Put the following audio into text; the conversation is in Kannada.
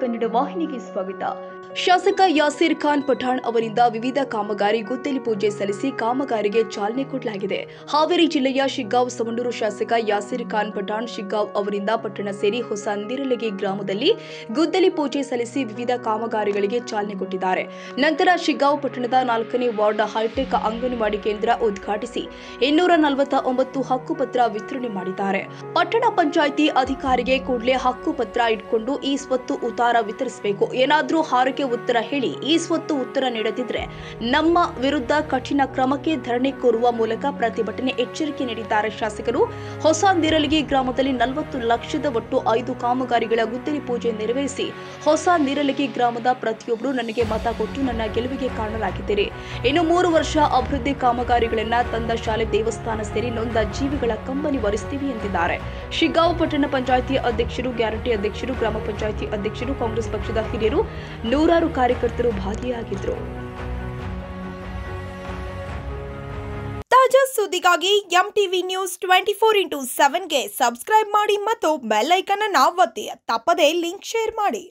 ಕನ್ನಡ ವಾಹಿನಿಗೆ ಸ್ವಾಗತ. ಶಾಸಕ ಯಾಸೀರ್ ಖಾನ್ ಪಠಾಣ್ ಅವರಿಂದ ವಿವಿಧ ಕಾಮಗಾರಿ ಗುದ್ದಲಿ ಪೂಜೆ ಸಲ್ಲಿಸಿ ಕಾಮಗಾರಿಗೆ ಚಾಲನೆ ಕೊಡಲಾಗಿದೆ. ಹಾವೇರಿ ಜಿಲ್ಲೆಯ ಶಿಗ್ಗಾಂವ್ ಸಮಂಡೂರು ಶಾಸಕ ಯಾಸೀರ್ ಖಾನ್ ಪಠಾಣ್ ಶಿಗ್ಗಾಂವ್ ಅವರಿಂದ ಪಟ್ಟಣ ಸೇರಿ ಹೊಸ ನೀರಲಗಿ ಗ್ರಾಮದಲ್ಲಿ ಗುದ್ದಲಿ ಪೂಜೆ ಸಲ್ಲಿಸಿ ವಿವಿಧ ಕಾಮಗಾರಿಗಳಿಗೆ ಚಾಲನೆ ಕೊಟ್ಟಿದ್ದಾರೆ. ನಂತರ ಶಿಗ್ಗಾಂವ್ ಪಟ್ಟಣದ 4ನೇ ವಾರ್ಡ್ ಹೈಟೆಕ್ ಅಂಗನವಾಡಿ ಕೇಂದ್ರ ಉದ್ಘಾಟಿಸಿ 249 ಹಕ್ಕುಪತ್ರ ವಿತರಣೆ ಮಾಡಿದ್ದಾರೆ. ಪಟ್ಟಣ ಪಂಚಾಯಿತಿ ಅಧಿಕಾರಿಗೆ ಕೂಡಲೇ ಹಕ್ಕುಪತ್ರ ಇಟ್ಕೊಂಡು ಈ ಸ್ವತ್ತು ಉತ್ತಾರ ವಿತರಿಸಬೇಕು. ಏನಾದರೂ ಹಾರಕ್ಕೆ ಉತ್ತರ ಹೇಳಿ ಈ ಸ್ವತ್ತು ಉತ್ತರ ನೀಡದಿದ್ರೆ ನಮ್ಮ ವಿರುದ್ಧ ಕಠಿಣ ಕ್ರಮಕ್ಕೆ ಧರಣಿ ಕೋರುವ ಮೂಲಕ ಪ್ರತಿಭಟನೆ ಎಚ್ಚರಿಕೆ ನೀಡಿದ್ದಾರೆ ಶಾಸಕರು. ಹೊಸ ನೀರಲಗಿ ಗ್ರಾಮದಲ್ಲಿ 40 ಲಕ್ಷದ ಒಟ್ಟು 5 ಕಾಮಗಾರಿಗಳ ಗುದ್ದಲಿ ಪೂಜೆ ನೆರವೇರಿಸಿ ಹೊಸ ನೀರಲಗಿ ಗ್ರಾಮದ ಪ್ರತಿಯೊಬ್ಬರು ನನಗೆ ಮತ ಕೊಟ್ಟು ನನ್ನ ಗೆಲುವಿಗೆ ಕಾರಣರಾಗಿದ್ದೀರಿ. ಇನ್ನು 3 ವರ್ಷ ಅಭಿವೃದ್ಧಿ ಕಾಮಗಾರಿಗಳನ್ನ ತಂದ ಶಾಲೆ ದೇವಸ್ಥಾನ ಸೇರಿ ನೊಂದ ಜೀವಿಗಳ ಕಂಬನಿ ವರಿಸ್ತೀವಿ ಎಂದಿದ್ದಾರೆ. ಶಿಗ್ಗಾಂವ್ ಪಟ್ಟಣ ಪಂಚಾಯಿತಿ ಅಧ್ಯಕ್ಷರು, ಗ್ಯಾರಂಟಿ ಅಧ್ಯಕ್ಷರು, ಗ್ರಾಮ ಪಂಚಾಯಿತಿ ಅಧ್ಯಕ್ಷರು, ಕಾಂಗ್ರೆಸ್ ಪಕ್ಷದ ಹಿರಿಯರು, ನೂರಾರು ಕಾರ್ಯಕರ್ತರು ಭಾಗಿಯಾಗಿದ್ದರು. ತಾಜಾ ಸುದ್ದಿಗಾಗಿ ಎಂಟಿವಿ ನ್ಯೂಸ್ 24x7ಗೆ ಸಬ್ಸ್ಕ್ರೈಬ್ ಮಾಡಿ ಮತ್ತು ಬೆಲ್ ಐಕಾನ್ ಅನ್ನು ಒತ್ತಿ. ತಪ್ಪದೇ ಲಿಂಕ್ ಶೇರ್ ಮಾಡಿ.